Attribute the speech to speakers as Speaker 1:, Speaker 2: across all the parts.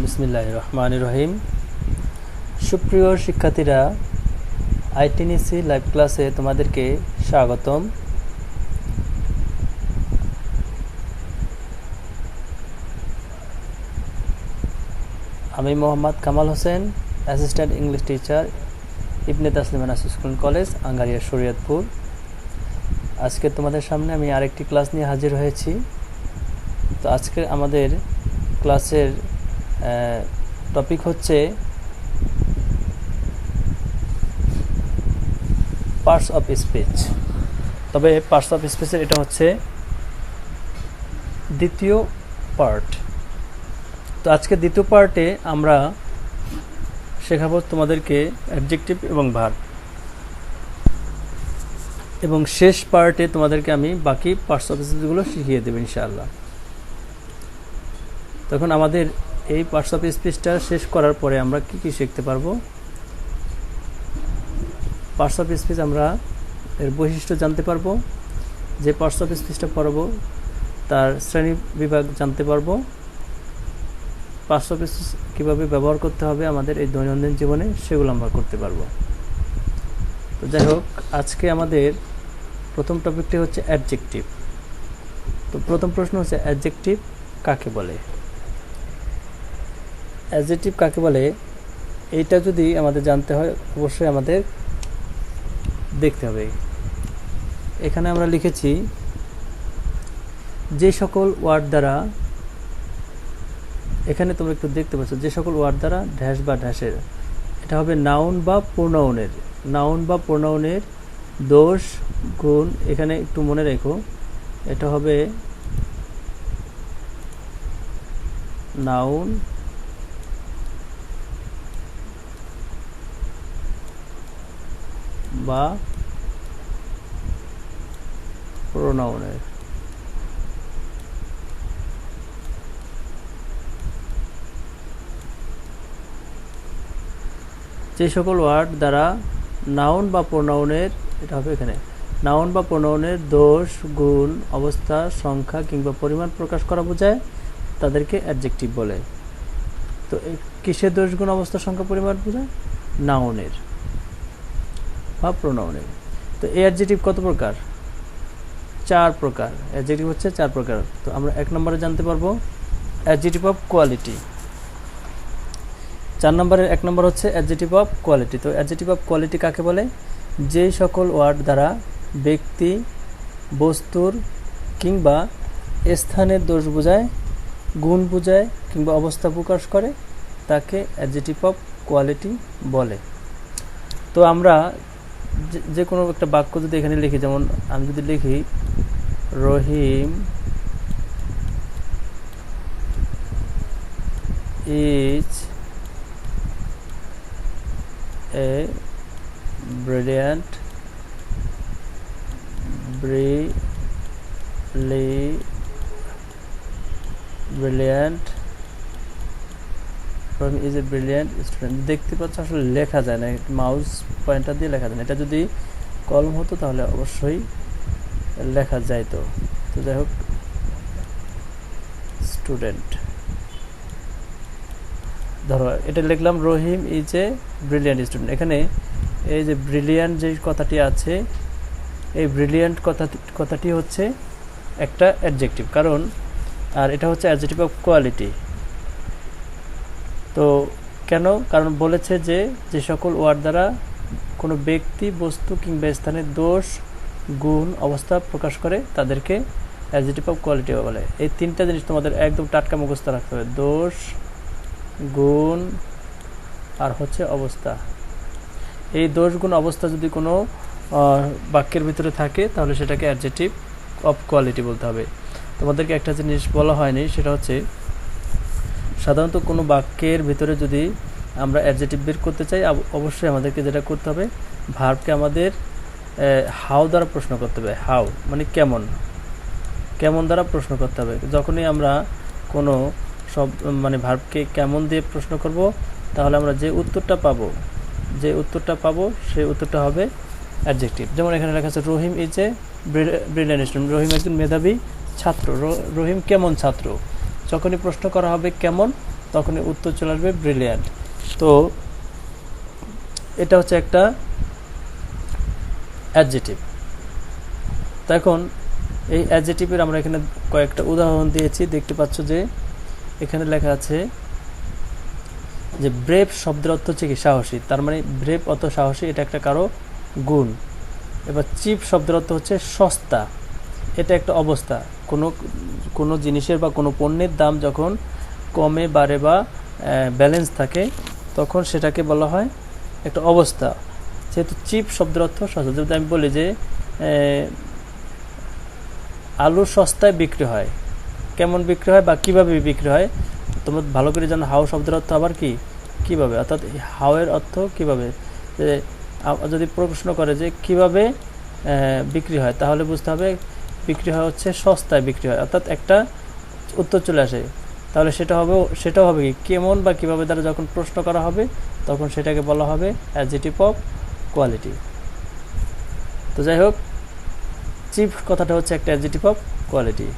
Speaker 1: বিসমিল্লাহির রহমানির রহিম। সুপ্রিয় শিক্ষার্থীরা, আইটিনিসি লাইভ ক্লাসে তোমাদেরকে স্বাগতম। আমি Mohammad Kamal Hossain, assistant English teacher, Ibne Taslima school college, Angaria, Shariatpur. আজকে তোমাদের সামনে আমি আরেকটি ক্লাস নিয়ে হাজির হয়েছি। তো আজকে আমাদের ক্লাসের টপিক হচ্ছে পার্টস অফ স্পিচ। তবে পার্টস অফ স্পিচের এটা হচ্ছে দ্বিতীয় পার্ট। তো আজকে দ্বিতীয় পার্টে আমরা শেখাবো তোমাদেরকে অ্যাডজেক্টিভ এবং ভার্ব, এবং শেষ পার্টে তোমাদেরকে আমি বাকি পার্টস অফ স্পিচগুলো শিখিয়ে দেবো ইনশাআল্লাহ। তখন আমাদের এই পার্টস অফ স্পিচটা শেষ করার পরে আমরা কি কি শিখতে পারবো? পার্টস অফ স্পিচ আমরা এর বৈশিষ্ট্য জানতে পারবো, যে পার্টস অফ স্পিচটা পড়বো তার শ্রেণী বিভাগ জানতে পারবো, পার্টস অফ স্পিচ কীভাবে ব্যবহার করতে হবে আমাদের এই দৈনন্দিন জীবনে সেগুলো আমরা করতে পারবো। তো যাই হোক, আজকে আমাদের প্রথম টপিকটি হচ্ছে অ্যাডজেক্টিভ। তো প্রথম প্রশ্ন হচ্ছে অ্যাডজেক্টিভ কাকে বলে? অ্যাডজেক্টিভ কাকে বলে এইটা যদি আমাদের জানতে হয়, অবশ্যই আমাদের দেখতে হবে। এখানে আমরা লিখেছি যে সকল ওয়ার্ড দ্বারা, এখানে তোমরা একটু দেখতে পাচ্ছ, যে সকল ওয়ার্ড দ্বারা ড্যাশ বা ড্যাশের, এটা হবে নাউন বা প্রোনাউনের। নাউন বা প্রোনাউনের দোষ গুণ, এখানে একটু মনে রেখো, এটা হবে নাউন বা প্রোনাউনের। যে সকল ওয়ার্ড দ্বারা নাউন বা প্রোনাউনের, এটা হবে এখানে নাউন বা প্রোনাউনের দোষ গুণ অবস্থা সংখ্যা কিংবা পরিমাণ প্রকাশ করা বোঝায় তাদেরকে অ্যাডজেক্টিভ বলে। তো কিসের দোষ গুণ অবস্থা সংখ্যা পরিমাণ বোঝায়? নাউনের বা প্রোনাউনের। তো এই অ্যাডজেক্টিভ কত প্রকার? 4 প্রকার। অ্যাডজেক্টিভ হচ্ছে 4 প্রকার। তো আমরা 1 নম্বরে জানতে পারবো অ্যাডজেক্টিভ অফ কোয়ালিটি। 4 নম্বরের 1 নম্বর হচ্ছে অ্যাডজেক্টিভ অফ কোয়ালিটি। তো অ্যাডজেক্টিভ অফ কোয়ালিটি কাকে বলে? যে সকল ওয়ার্ড দ্বারা ব্যক্তি, বস্তুর কিংবা স্থানের দোষ বোঝায়, গুণ বোঝায় কিংবা অবস্থা প্রকাশ করে তাকে অ্যাডজেক্টিভ অফ কোয়ালিটি বলে। তো আমরা যে কোনো একটা বাক্য যদি এখানে লিখি, যেমন আমি যদি লিখি Rahim is a brilliant Rahim is a brilliant student. দেখতে পাচ্ছ আসলে লেখা যায় না, মাউস পয়েন্টার দিয়ে লেখা যায় না। এটা যদি কলম হতো তাহলে অবশ্যই লেখা যাইতো। তো যাই হোক, স্টুডেন্ট ধরো এটা লিখলাম রহিম ইজ এ ব্রিলিয়ান্ট স্টুডেন্ট। এখানে এই যে ব্রিলিয়ান্ট যে কথাটি আছে, এই ব্রিলিয়ান্ট কথাটি হচ্ছে একটা অ্যাডজেক্টিভ, কারণ আর এটা হচ্ছে অ্যাডজেক্টিভ অফ কোয়ালিটি। তো কেন? কারণ বলেছে যে যে সকল ওয়ার্ড দ্বারা কোনো ব্যক্তি, বস্তু কিংবা স্থানের দোষ গুণ অবস্থা প্রকাশ করে তাদেরকে অ্যাডজেক্টিভ অফ কোয়ালিটি বলে। এই 3টা জিনিস তোমাদের একদম টাটকা মুখস্থ রাখতে হবে: দোষ, গুণ আর হচ্ছে অবস্থা। এই দোষ গুণ অবস্থা যদি কোনো বাক্যের ভিতরে থাকে তাহলে সেটাকে অ্যাডজেক্টিভ অফ কোয়ালিটি বলতে হবে। তোমাদেরকে একটা জিনিস বলা হয়নি, সেটা হচ্ছে সাধারণত কোনো বাক্যের ভিতরে যদি আমরা অ্যাডজেক্টিভ বের করতে চাই, অবশ্যই আমাদেরকে যেটা করতে হবে, ভার্বকে আমাদের হাউ দ্বারা প্রশ্ন করতে হবে। হাউ মানে কেমন, কেমন দ্বারা প্রশ্ন করতে হবে। যখনই আমরা কোনো মানে ভার্বকে কেমন দিয়ে প্রশ্ন করব, তাহলে আমরা যে উত্তরটা পাবো সেই উত্তরটা হবে অ্যাডজেক্টিভ। যেমন এখানে লেখা আছে রহিম ইজ এ ব্রিলিয়ান্ট স্টুডেন্ট। রহিম একজন মেধাবী ছাত্র। রহিম কেমন ছাত্র? যখনই প্রশ্ন করা হবে কেমন, তখনই উত্তর চলে আসবে ব্রিলিয়ান্ট। তো এটা হচ্ছে একটা অ্যাডজেটিভ। তো এখন এই অ্যাডজেটিভের আমরা এখানে কয়েকটা উদাহরণ দিয়েছি। দেখতে পাচ্ছ যে এখানে লেখা আছে যে ব্রেভ শব্দের অর্থ হচ্ছে কি সাহসী, তার মানে ব্রেভ অত সাহসী, এটা একটা কারো গুণ। এবার চিপ শব্দের অর্থ হচ্ছে সস্তা, এটা একটা অবস্থা। কোনো জিনিসের বা কোনো পণ্যের দাম যখন কমে বাড়ে বা ব্যালেন্স থাকে তখন সেটাকে বলা হয় একটা অবস্থা। যেহেতু চিপ শব্দের অর্থ সস্তা, যদি আমি বলি যে আলু সস্তায় বিক্রি হয়, কেমন বিক্রি হয় বা কিভাবে বিক্রি হয়, তোমরা ভালো করে জানো হাউ শব্দের অর্থ আবার কি কিভাবে, অর্থাৎ হাউ এর অর্থ কিভাবে। যে যদি প্রশ্ন করে যে কিভাবে বিক্রি হয়, তাহলে বুঝতে হবে বিক্রি হয় হচ্ছে সস্তায় বিক্রি হয়, অর্থাৎ একটা উত্তর চলে আসে। তাহলে সেটাও হবে কি কেমন বা কিভাবে দ্বারা যখন প্রশ্ন করা হবে তখন সেটাকে বলা হবে অ্যাডজেক্টিভ অফ কোয়ালিটি। তো যাই হোক, চিপ কথাটা হচ্ছে একটা অ্যাডজেক্টিভ অফ কোয়ালিটি।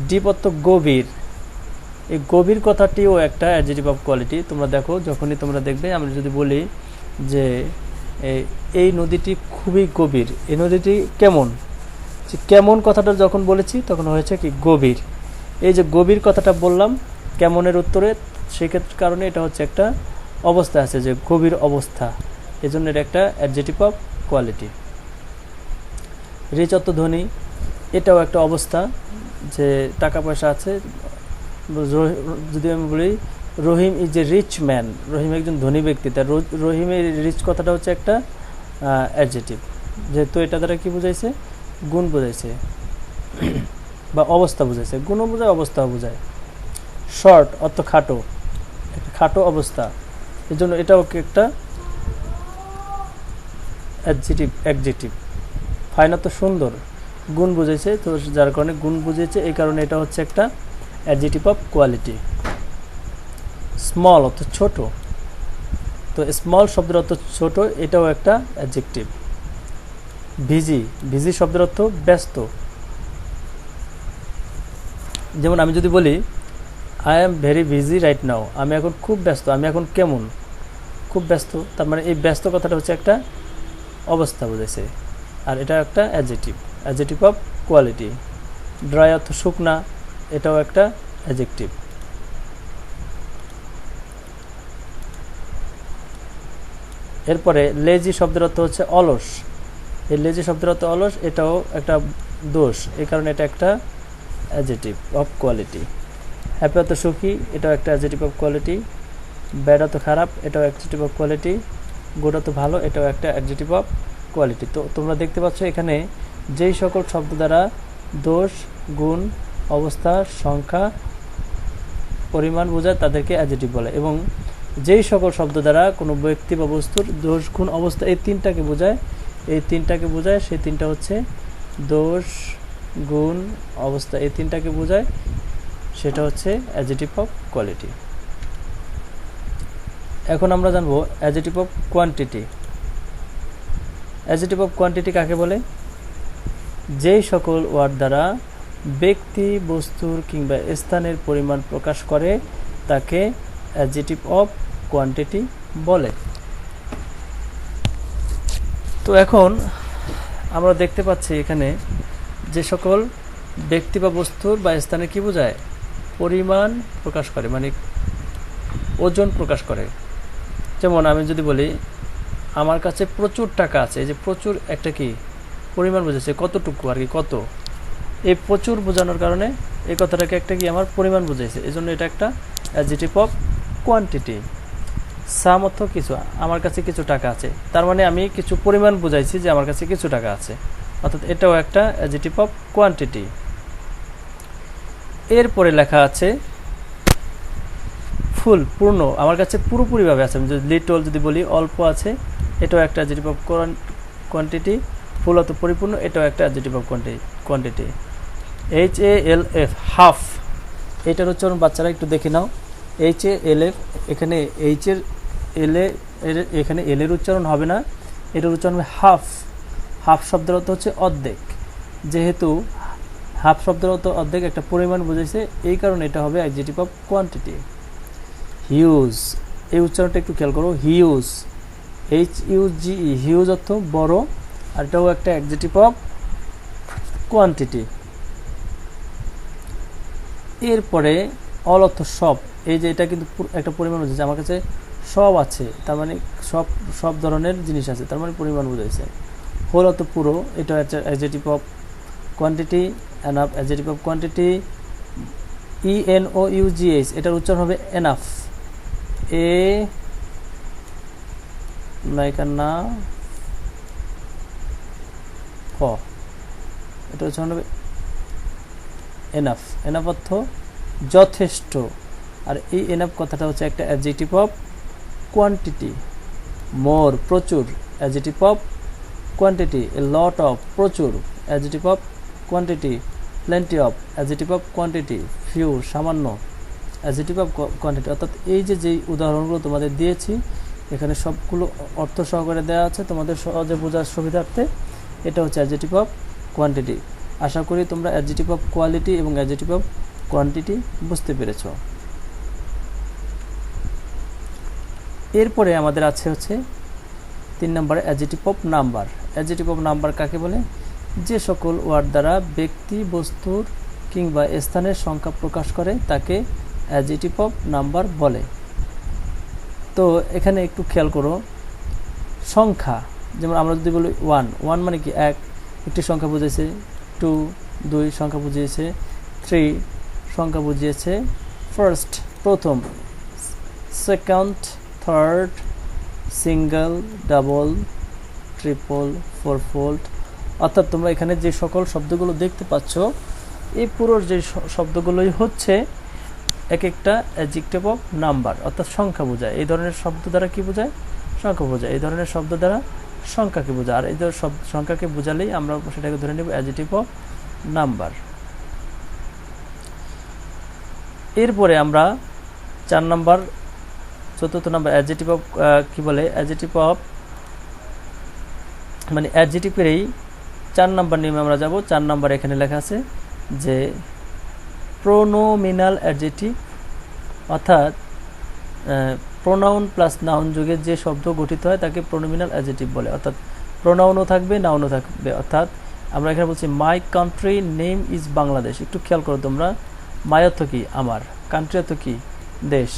Speaker 1: ডিপ অর্থ গভীর, এই গভীর কথাটিও একটা অ্যাডজেক্টিভ অফ কোয়ালিটি। তোমরা দেখো, যখনই তোমরা দেখবে, আমরা যদি বলি যে এই নদীটি খুবই গভীর, এই নদীটি কেমন, কেমন কথাটা যখন বলেছি তখন হয়েছে কি গভীর। এই যে গভীর কথাটা বললাম কেমনের উত্তরে, সেক্ষেত্রে কারণে এটা হচ্ছে একটা অবস্থা আছে যে গভীর অবস্থা, এজন্য এটা একটা অ্যাডজেক্টিভ অফ কোয়ালিটি। রিচ অর্থ ধনী, এটাও একটা অবস্থা যে টাকা পয়সা আছে। যদি আমি বলি রহিম ইজ এ রিচ ম্যান, রহিম একজন ধনী ব্যক্তি, তার রহিমের রিচ কথাটা হচ্ছে একটা অ্যাডজেক্টিভ, যেহেতু এটা দ্বারা কি বোঝাইছে, গুণ বোঝাইছে বা অবস্থা বোঝাইছে, গুণও বোঝায় অবস্থাও বোঝায়। শর্ট অর্থ খাটো, একটা খাটো অবস্থা, এর জন্য এটাও একটা অ্যাডজেক্টিভ। ফাইন অর্থ সুন্দর, গুণ বুঝেছে, তো যার কারণে গুণ বুঝেছে, এই কারণে এটা হচ্ছে একটা অ্যাডজেক্টিভ অফ কোয়ালিটি। স্মল অর্থ ছোট, তো স্মল শব্দের অর্থ ছোট, এটাও একটা অ্যাডজেক্টিভ। বিজি শব্দের অর্থ ব্যস্ত। যেমন আমি যদি বলি I am very busy right now, আমি এখন খুব ব্যস্ত, আমি এখন কেমন, খুব ব্যস্ত, তার মানে এই ব্যস্ত কথাটা হচ্ছে একটা অবস্থা বোঝাইছে, আর এটা একটা অ্যাডজেক্টিভ অফ কোয়ালিটি। ড্রাই অর্থ শুকনা, এটাও একটা অ্যাডজেক্টিভ। এরপরে লেজি শব্দের অর্থ হচ্ছে অলস, এই লেজি শব্দের অর্থ অলস, এটাও একটা দোষ, এই কারণে এটা একটা অ্যাডজেক্টিভ অফ কোয়ালিটি। হ্যাপি অর্থ সুখী, এটাও একটা অ্যাডজেক্টিভ অফ কোয়ালিটি। ব্যাড অর্থ খারাপ, এটাও অ্যাডজেক্টিভ অফ কোয়ালিটি। গুড অর্থ ভালো, এটাও একটা অ্যাডজেক্টিভ অফ কোয়ালিটি। তো তোমরা দেখতে পাচ্ছ এখানে যেই সকল শব্দ দ্বারা দোষ, গুণ, অবস্থা, সংখ্যা, পরিমাণ বোঝায় তাদেরকে অ্যাডজেক্টিভ বলে, এবং যেই সকল শব্দ দ্বারা কোনো ব্যক্তি বা বস্তুর দোষ, গুণ, অবস্থা এই তিনটাকে বোঝায়, সেই তিনটা হচ্ছে দোষ, গুণ, অবস্থা, এই তিনটাকে বোঝায়, সেটা হচ্ছে অ্যাডজেক্টিভ অফ কোয়ালিটি। এখন আমরা জানবো adjective of quantity. Adjective of quantity কাকে বলে? যেই সকল ওয়ার্ড দ্বারা ব্যক্তি, বস্তুর কিংবা স্থানের পরিমাণ প্রকাশ করে তাকে অ্যাডজেক্টিভ অফ কোয়ান্টিটি বলে। তো এখন আমরা দেখতে পাচ্ছি এখানে যে সকল ব্যক্তি বা বস্তুর বা স্থানে কি বোঝায়, পরিমাণ প্রকাশ করে, মানে ওজন প্রকাশ করে। যেমন আমি যদি বলি আমার কাছে প্রচুর টাকা আছে, এই যে প্রচুর একটা কি পরিমাণ বোঝাচ্ছে, কতটুকু আর কি, কত, এই প্রচুর বোঝানোর কারণে এই কথাটাকে একটা কি আমার পরিমাণ বোঝাইছে, এজন্য এটা একটা অ্যাডজেক্টিভ অফ কোয়ান্টিটি। সাম অর্থ কিছু, আমার কাছে কিছু টাকা আছে, তার মানে আমি কিছু পরিমাণ বুঝাইছি যে আমার কাছে কিছু টাকা আছে, অর্থাৎ এটাও একটা অ্যাডজেক্টিভ অফ কোয়ান্টিটি। এরপরে লেখা আছে ফুল, পূর্ণ, আমার কাছে পুরোপুরিভাবে আছে। আমি যদি লিটল যদি বলি অল্প আছে, এটাও একটা অ্যাডজেক্টিভ অফ কোয়ান্টিটি। ফুল অত পরিপূর্ণ, এটাও একটা adjective of quantity. HALF, half, এটার উচ্চারণ বাচ্চারা একটু দেখে নাও। HALF, এখানে এখানে এল এর উচ্চারণ হবে না, এটার উচ্চারণ হবে হাফ। হাফ শব্দের অর্থ হচ্ছে অর্ধেক, যেহেতু হাফ শব্দের অর্থ অর্ধেক, একটা পরিমাণ বুঝেছে, এই কারণে এটা হবে অ্যাডজেক্টিভ অফ কোয়ান্টিটি। হিউজ, এই উচ্চারণটা একটু খেয়াল করো, হিউজ, HUGE, হিউজ অর্থ বড়, আর এটাও একটা অ্যাডজেক্টিভ অফ কোয়ান্টিটি। এরপরে অল অর্থ সব, এই যে এটা কিন্তু একটা পরিমাণ বোঝাচ্ছে, আমার কাছে সব আছে, তার মানে সব সব ধরনের জিনিস আছে, তার মানে পরিমাণ বোঝাইছে। হোল অর্থ পুরো, এটা হচ্ছে adjective of quantity, enough adjective of quantity. ENOUGH, এটার উচ্চারণ হবে এনাফ, এ নাইকান্না ফ, এটা উচ্চারণ হবে এনাফ। এনাফ অর্থ যথেষ্ট, আর এই এনাফ কথাটা হচ্ছে একটা অ্যাডজেক্টিভ অফ কোয়ান্টিটি। মোর প্রচুর, adjective of quantity. A lot of প্রচুর, adjective of quantity. Plenty of, adjective of quantity. Few সামান্য, অ্যাডজেক্টিভ অফ কোয়ান্টিটি। অর্থাৎ এই যে যেই উদাহরণগুলো তোমাদের দিয়েছি এখানে সবগুলো অর্থ সহকারে দেওয়া আছে তোমাদের সহজে বোঝার সুবিধার্থে। এটা হচ্ছে অ্যাডজেক্টিভ অফ কোয়ান্টিটি। আশা করি তোমরা অ্যাডজেক্টিভ অফ কোয়ালিটি এবং অ্যাডজেক্টিভ অফ কোয়ান্টিটি বুঝতে পেরেছ। এরপরে আমাদের আছে হচ্ছে 3 নম্বরে adjective of number. Adjective of number কাকে বলে? যে সকল ওয়ার্ড দ্বারা ব্যক্তি, বস্তুর কিংবা স্থানের সংখ্যা প্রকাশ করে তাকে অ্যাডজেক্টিভ অফ নাম্বার বলে। তো এখানে একটু খেয়াল করো, সংখ্যা যেমন আমরা যদি বলি ওয়ান, ওয়ান মানে কি এক, একটি সংখ্যা বুঝিয়েছে। 2 দুই সংখ্যা বুঝিয়েছে। 3 সংখ্যা বুঝিয়েছে ফার্স্ট প্রথম। Second, third, single, double, triple, fourfold. অর্থাৎ তোমরা এখানে যে সকল শব্দগুলো দেখতে পাচ্ছ এই পুরো যে শব্দগুলোই হচ্ছে এক একটা অ্যাডজেক্টিভ অফ নাম্বার, অর্থাৎ সংখ্যা বোঝায়। এই ধরনের শব্দ দ্বারা কি বোঝায়? সংখ্যা বোঝায়। এই ধরনের শব্দ দ্বারা সংখ্যাকে বোঝায়, আর এই ধরনের সংখ্যাকে বোঝালেই আমরা সেটাকে ধরে নেব অ্যাডজেক্টিভ অফ নাম্বার। এরপরে আমরা 4 নম্বর, 4th নম্বর অ্যাডজেক্টিভ অফ কি বলে? অ্যাডজেক্টিভ অফ মানে অ্যাডজেক্টিভের এই 4 নম্বর নিয়মে আমরা যাব। 4 নম্বর এখানে লেখা আছে যে প্রোনোমিনাল অ্যাডজেক্টিভ, অর্থাৎ প্রোনাউন প্লাস নাউন যুগে যে শব্দ গঠিত হয় তাকে প্রোনোমিনাল অ্যাডজেক্টিভ বলে। অর্থাৎ প্রোনাউনও থাকবে, নাউনও থাকবে। অর্থাৎ আমরা এখানে বলছি my country name is Bangladesh. একটু খেয়াল করো তোমরা, মাই অর্থ কি? আমার। কান্ট্রি অর্থ কি? দেশ।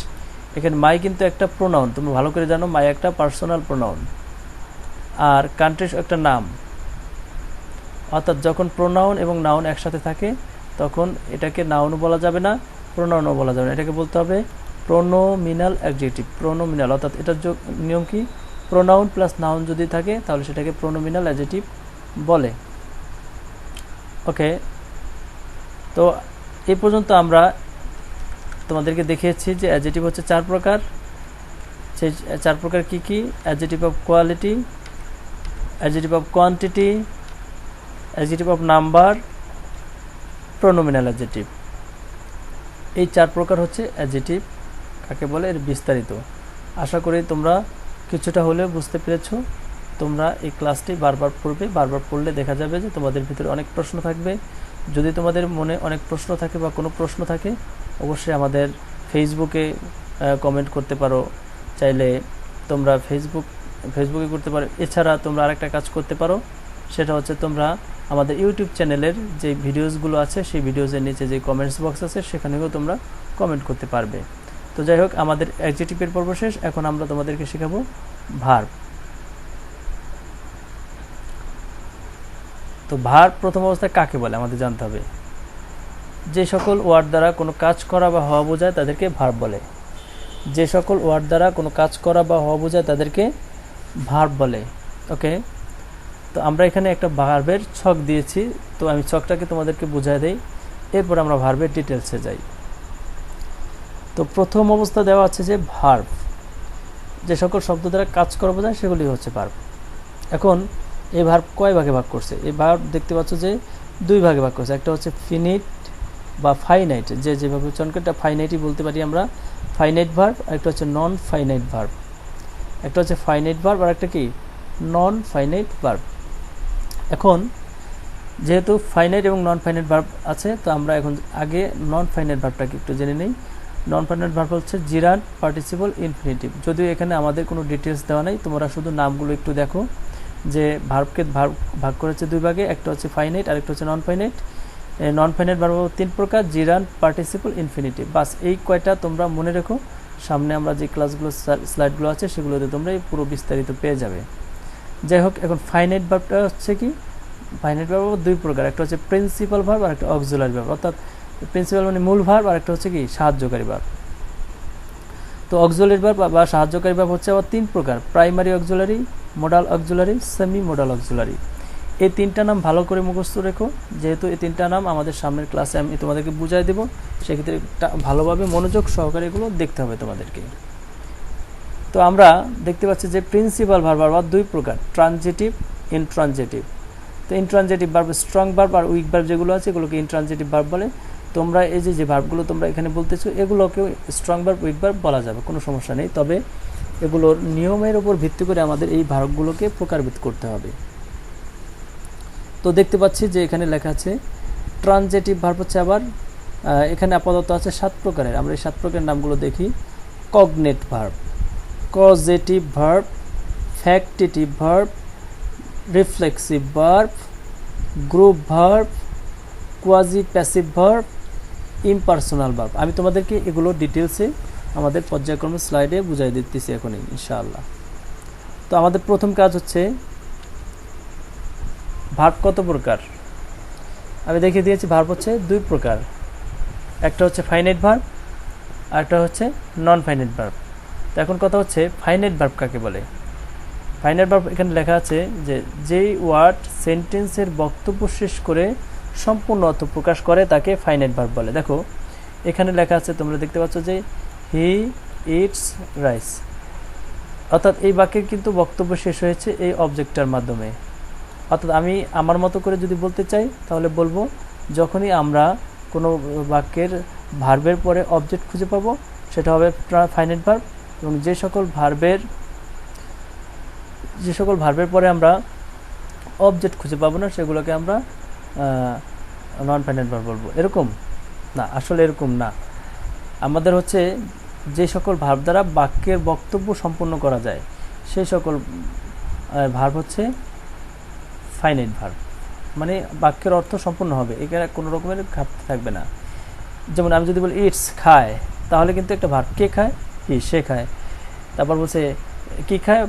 Speaker 1: এখানে মাই কিন্তু একটা প্রোনাউন, তোমরা ভালো করে জানো মাই একটা পার্সোনাল প্রোনাউন, আর কান্ট্রি একটা নাম। অর্থাৎ যখন প্রোনাউন এবং নাউন একসাথে থাকে তখন এটাকে নাউনও বলা যাবে না, প্রোনাউনও বলা যাবে না, এটাকে বলতে হবে প্রোনোমিনাল অ্যাডজেক্টিভ। প্রোনোমিনাল অর্থাৎ এটার নিয়ম কি? প্রোনাউন প্লাস নাউন যদি থাকে তাহলে সেটাকে প্রোনোমিনাল অ্যাডজেক্টিভ বলে। ওকে, তো এই পর্যন্ত আমরা তোমাদেরকে দেখিয়েছি যে অ্যাডজেক্টিভ হচ্ছে 4 প্রকার। সেই 4 প্রকার কি কি? Adjective of quality, adjective of quantity, adjective of number, pronominal adjective. এই 4 প্রকার হচ্ছে অ্যাডজেক্টিভ কাকে বলে, এর বিস্তারিত। আশা করি তোমরা কিছুটা হলেও বুঝতে পেরেছো। তোমরা এই ক্লাসটি বারবার পড়বে, বারবার পড়লে দেখা যাবে যে তোমাদের ভিতরে অনেক প্রশ্ন থাকবে। যদি তোমাদের মনে অনেক প্রশ্ন থাকে বা কোনো প্রশ্ন থাকে অবশ্যই আমাদের ফেসবুকে কমেন্ট করতে পারো। চাইলে তোমরা ফেসবুকে করতে পারো। এছাড়া তোমরা আরেকটা কাজ করতে পারো, সেটা হচ্ছে তোমরা আমাদের ইউটিউব চ্যানেলের যে ভিডিওসগুলো আছে সেই ভিডিওসের নিচে যে কমেন্টস বক্স আছে সেখানেও তোমরা কমেন্ট করতে পারবে। তো যাই হোক, আমাদের অ্যাডজেক্টিভের পর্ব শেষ। এখন আমরা তোমাদেরকে শেখাবো ভার্ব। তো ভার্ব প্রথম অবস্থায় কাকে বলে আমাদের জানতে হবে। যে সকল ওয়ার্ড দ্বারা কোনো কাজ করা বা হওয়া বোঝায় তাদেরকে ভার্ব বলে। যে সকল ওয়ার্ড দ্বারা কোনো কাজ করা বা হওয়া বোঝায় তাদেরকে ভার্ব বলে। ওকে, তো আমরা এখানে একটা ভার্বের ছক দিয়েছি, তো আমি ছকটাকে তোমাদেরকে বুঝাই দেই, এরপর আমরা ভার্বের ডিটেলসে যাই। তো প্রথম অবস্থা দেওয়া আছে যে ভার্ব, যে সকল শব্দ দ্বারা কাজ করা বোঝায় সেগুলি হচ্ছে ভার্ব। এখন এই ভার্ব কয় ভাগে ভাগ করছে? এই ভার্ব দেখতে পাচ্ছ যে 2 ভাগে ভাগ করছে। একটা হচ্ছে ফিনিট বা ফাইনাইট, যে যেভাবে উচ্চারণ করে এটা ফাইনাইটই বলতে পারি আমরা, ফাইনাইট ভার্ব। আর একটা হচ্ছে নন ফাইনাইট ভার্ব। একটা হচ্ছে ফাইনাইট ভার্ব আর একটা কি নন ফাইনাইট ভার্ব। এখন যেহেতু ফাইনাইট এবং নন ফাইনাইট ভার্ব আছে, তো আমরা এখন আগে নন ফাইনাইট ভার্বটাকে একটু জেনে নিই। নন পার্মানেন্ট ভার্ব হচ্ছে জিরান্ট পার্টিসিপল ইনফিনিটিভ। যদিও এখানে আমাদের কোনো ডিটেলস দেওয়া নেই, তোমরা শুধু নামগুলো একটু দেখো যে ভার্বকে ভাগ করেছে দুই ভাগে, একটা হচ্ছে ফাইনাইট আর একটা হচ্ছে non finite. Non finite verb 3 প্রকার, জিরান্ট পার্টিসিপল ইনফিনিটিভ। বাস এই কয়টা তোমরা মনে রেখো, সামনে আমরা যে ক্লাসগুলো স্লাইডগুলো আছে সেগুলোতে তোমরা এই পুরো বিস্তারিত পেয়ে যাবে। যাই হোক, এখন ফাইনাইট ভার্বটা হচ্ছে কি, ফাইনাইট ভার্ব 2 প্রকার, একটা হচ্ছে প্রিন্সিপাল ভার্ব আর একটা অক্সিলারি ভার্ব। অর্থাৎ প্রিন্সিপাল মানে মূল ভার্ব আর একটা হচ্ছে কি সাহায্যকারী ভার্ব। তো অক্সিলারি ভার্ব বা সাহায্যকারী ভার্ব হচ্ছে আবার 3 প্রকার, primary auxiliary, modal auxiliary, semi modal auxiliary. এই 3টা নাম ভালো করে মুখস্থ রেখো, যেহেতু এই 3টা নাম আমাদের সামনের ক্লাসে আমি তোমাদেরকে বুঝাই দেবো, সেক্ষেত্রে ভালোভাবে মনোযোগ সহকারে এগুলো দেখতে হবে তোমাদেরকে। তো আমরা দেখতে পাচ্ছি যে প্রিন্সিপাল ভার্ব আবার 2 প্রকার, ট্রানজিটিভ, ইনট্রানজিটিভ। তো ইনট্রানজিটিভ ভার্ব স্ট্রং ভার্ব আর উইক ভার্ব যেগুলো আছে এগুলোকে ইনট্রানজিটিভ ভার্ব বলে। তোমরা এই যে ভার্বগুলো তোমরা এখানে বলতেছো এগুলোকেও স্ট্রং ভার্ব, উইক ভার্ব বলা যাবে, কোনো সমস্যা নেই। তবে এগুলোর নিয়মের উপর ভিত্তি করে আমাদের এই ভার্বগুলোকে প্রকারভেদ করতে হবে। তো দেখতে পাচ্ছি যে এখানে লেখা আছে ট্রানজিটিভ ভার্ব হচ্ছে আবার এখানে আপাতত আছে 7 প্রকারের। আমরা এই 7 প্রকারের নামগুলো দেখি। Cognate verb, causative verb, factitive verb, reflexive verb, group verb, quasi passive verb, impersonal verb. আমি তোমাদেরকে এগুলো ডিটেলসে আমাদের পর্যায়ক্রমে স্লাইডে বুঝাই দিতেছি এখনই ইনশাআল্লাহ। তো আমাদের প্রথম কাজ হচ্ছে ভার্ব কত প্রকার আমি দেখিয়ে দিয়েছি। ভার্ব হচ্ছে 2 প্রকার, একটা হচ্ছে ফাইনাইট ভার্ব আর একটা হচ্ছে নন ফাইনাইট ভার্ব। তো এখন কথা হচ্ছে ফাইনাইট ভার্ব কাকে বলে। ফাইনাইট ভার্ব এখানে লেখা আছে যে যেই ওয়ার্ড সেন্টেন্সের বক্তব্য শেষ করে সম্পূর্ণ অর্থ প্রকাশ করে তাকে ফাইনাইট ভার্ব বলে। দেখো এখানে লেখা আছে, তোমরা দেখতে পাচ্ছ যে হি ইটস রাইস, অর্থাৎ এই বাক্যের কিন্তু বক্তব্য শেষ হয়েছে এই অবজেক্টটার মাধ্যমে। অর্থাৎ আমি আমার মতো করে যদি বলতে চাই তাহলে বলবো, যখনই আমরা কোনো বাক্যের ভার্বের পরে অবজেক্ট খুঁজে পাবো সেটা হবে ফাইনাইট ভার্ব, এবং যে সকল ভার্বের পরে আমরা অবজেক্ট খুঁজে পাবো না সেগুলোকে আমরা নন ফাইনাইট ভার্ব বলবো। এরকম না, আসলে এরকম না। আমাদের হচ্ছে যে সকল ভার্ব দ্বারা বাক্যের বক্তব্য সম্পূর্ণ করা যায় সেই সকল ভার্ব হচ্ছে ফাইনাইট ভার্ব, মানে বাক্যের অর্থ সম্পূর্ণ হবে, এখানে কোনো রকমের ঘাটতি থাকবে না। যেমন আমি যদি বলি ইটস খায়, তাহলে কিন্তু একটা ভার্ব, কে খায়, কি, সে খায়। তারপর বলছে কি খায়,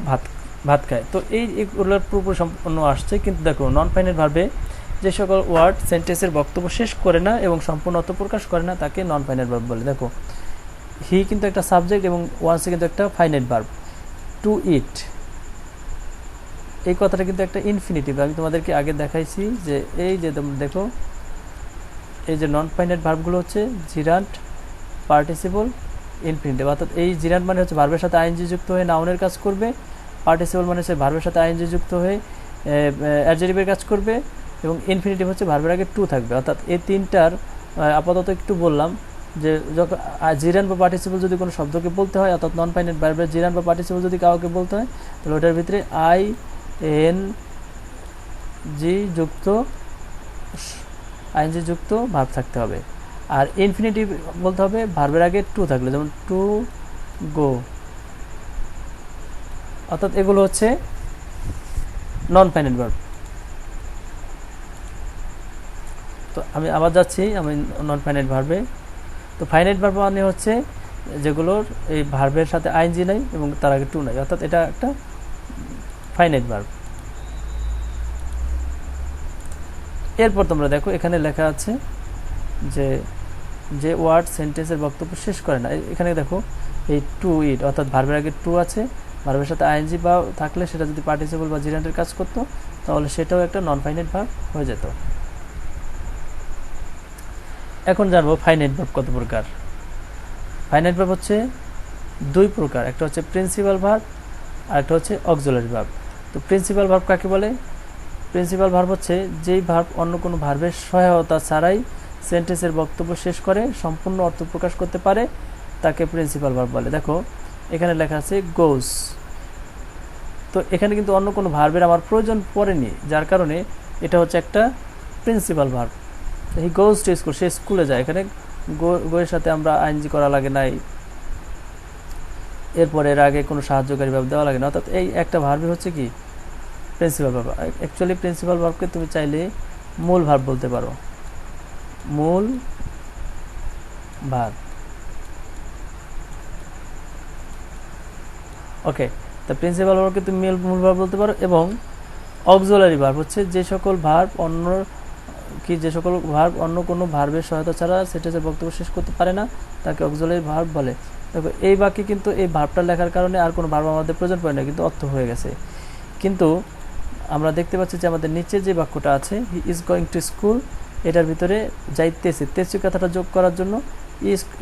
Speaker 1: ভাত খায়। তো এইগুলোর পুরোপুরি সম্পূর্ণ আসছে। কিন্তু দেখো নন ফাইনাইট ভার্বে যে সকল ওয়ার্ড সেন্টেন্সের বক্তব্য শেষ করে না এবং সম্পূর্ণ অর্থ প্রকাশ করে না তাকে নন ফাইনাইট ভার্ব বলে। দেখো হি কিন্তু একটা সাবজেক্ট এবং ওয়ান্স কিন্তু একটা ফাইনাইট ভার্ব। টু ইট এই কথাটা কিন্তু একটা ইনফিনিটিভ। আমি তোমাদেরকে আগে দেখাইছি যে এই যে তোমরা দেখো এই যে নন ফাইনাইট ভার্বগুলো হচ্ছে জিরান্ট পার্টিসিপল ইনফিনিটিভ। অর্থাৎ এই জিরান্ট মানে হচ্ছে ভার্বের সাথে আইএনজি যুক্ত হয়ে নাউনের কাজ করবে, পার্টিসিপল মানে হচ্ছে ভার্বের সাথে আইএনজি যুক্ত হয়ে অ্যাডজেক্টিভের কাজ করবে, এবং ইনফিনিটিভ হচ্ছে ভার্বের আগে টু থাকবে। অর্থাৎ এই তিনটার আপাতত একটু বললাম যে যখন জিরান বা পার্টিসিপল যদি কোনো শব্দকে বলতে হয়, অর্থাৎ নন ফাইনাইট ভার্বের জিরান বা পার্টিসিপল যদি কাউকে বলতে হয় তাহলে ওটার ভিতরে আইএনজি যুক্ত ভার্ব থাকতে হবে। আর ইনফিনিটিভ বলতে হবে ভার্বের আগে টু থাকলে, যেমন টু গো। অর্থাৎ এগুলো হচ্ছে নন ফাইনাইট ভার্ব। তো আমি আবার যাচ্ছি আমি নন ফাইনাইট ভার্বে। তো ফাইনাইট ভার্ব মানে হচ্ছে যেগুলোর এই ভার্বের সাথে আইএনজি নাই এবং তার আগে টু নাই, অর্থাৎ এটা একটা ফাইনাইট ভার্ব। এরপর তোমরা দেখো এখানে লেখা আছে যে ওয়ার্ড সেন্টেন্সের বক্তব্য শেষ করে না। এখানে দেখো এই টু ইট, অর্থাৎ ভার্বের আগে টু আছে, ভার্বের সাথে আইএনজি বা থাকলে সেটা যদি পার্টিসিপল বা জিরান্টের কাজ করতো তাহলে সেটাও একটা নন ফাইনাইট ভার্ব হয়ে যেত। এখন জানবো ফাইনাইট ভার্ব কত প্রকার। ফাইনাইট ভার্ব হচ্ছে 2 প্রকার, একটা হচ্ছে প্রিন্সিপাল ভার্ব আর একটা হচ্ছে অক্সিলারি ভার্ব। তো প্রিন্সিপাল ভার্ব কাকে বলে? প্রিন্সিপাল ভার্ব হচ্ছে যেই ভার্ব অন্য কোনো ভার্বের সহায়তা ছাড়াই সেন্টেন্সের বক্তব্য শেষ করে সম্পূর্ণ অর্থ প্রকাশ করতে পারে তাকে প্রিন্সিপাল ভার্ব বলে। দেখো এখানে লেখা আছে গোস। তো এখানে কিন্তু অন্য কোনো ভার্বের আমার প্রয়োজন পড়েনি, যার কারণে এটা হচ্ছে একটা principal verb. He goes to school, সে স্কুলে যায়, এখানে গো এর সাথে আমরা আইএনজি করা লাগে নাই, এরপরে এর আগে কোনো সাহায্যকারী ভার্ব দেওয়া লাগে না, অর্থাৎ এই একটা ভার্বই হচ্ছে কি প্রিন্সিপাল ভার্ব। অ্যাকচুয়ালি প্রিন্সিপাল ভার্বকে তুমি চাইলে মূল ভার্ব বলতে পারো, মূল ভার্ব। ওকে, তা প্রিন্সিপাল ভার্বকে তুমি মূল ভার্ব বলতে পারো। এবং অক্সিলারি ভার্ব হচ্ছে যে সকল ভার্ব অন্য কোনো ভার্বের সহায়তা ছাড়া সেন্টেন্সের বক্তব্য শেষ করতে পারে না তাকে অক্সিলারি ভার্ব বলে। দেখো এই বাক্যে কিন্তু এই ভার্বটা লেখার কারণে আর কোনো ভার্ব আমাদের প্রয়োজন পড়ে না, কিন্তু অর্থ হয়ে গেছে। কিন্তু আমরা দেখতে পাচ্ছি যে আমাদের নিচে যে বাক্যটা আছে, he is going to school, এটার ভিতরে যাইতেছে, তেসি কথাটা যোগ করার জন্য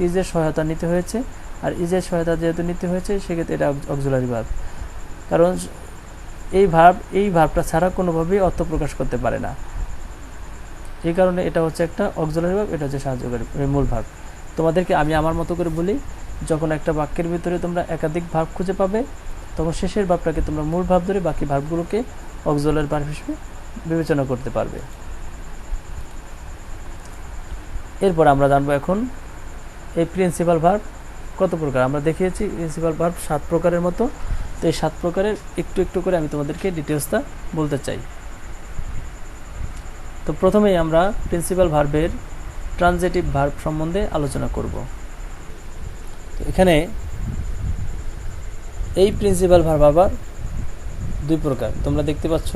Speaker 1: ইজের সহায়তা নিতে হয়েছে। আর ইজের সহায়তা যেহেতু নিতে হয়েছে সেক্ষেত্রে এটা অক্সিলারি ভার্ব, কারণ এই ভার্বটা ছাড়া কোনোভাবেই অর্থ প্রকাশ করতে পারে না। এই কারণে এটা হচ্ছে একটা অক্সিলারি ভার্ব, এটা হচ্ছে সাহায্যকারী মূল ভার্ব। তোমাদেরকে আমি আমার মতো করে বলি, যখন একটা বাক্যের ভিতরে তোমরা একাধিক ভার্ব খুঁজে পাবে তখন শেষের ভার্বটাকে তোমরা মূল ভার্ব ধরে বাকি ভার্বগুলোকে অক্সিলারি ভার্ব হিসেবে বিবেচনা করতে পারবে। এরপর আমরা জানবো এখন এই প্রিন্সিপাল ভার্ব কত প্রকার। আমরা দেখিয়েছি প্রিন্সিপাল ভার্ব 7 প্রকারের মতো। তো এই 7 প্রকারের একটু একটু করে আমি তোমাদেরকে ডিটেলসটা বলতে চাই। তো প্রথমেই আমরা প্রিন্সিপাল ভার্বের ট্রানজিটিভ ভার্ব সম্বন্ধে আলোচনা করব। এখানে এই প্রিন্সিপাল ভার্ব আবার 2 প্রকার। তোমরা দেখতে পাচ্ছ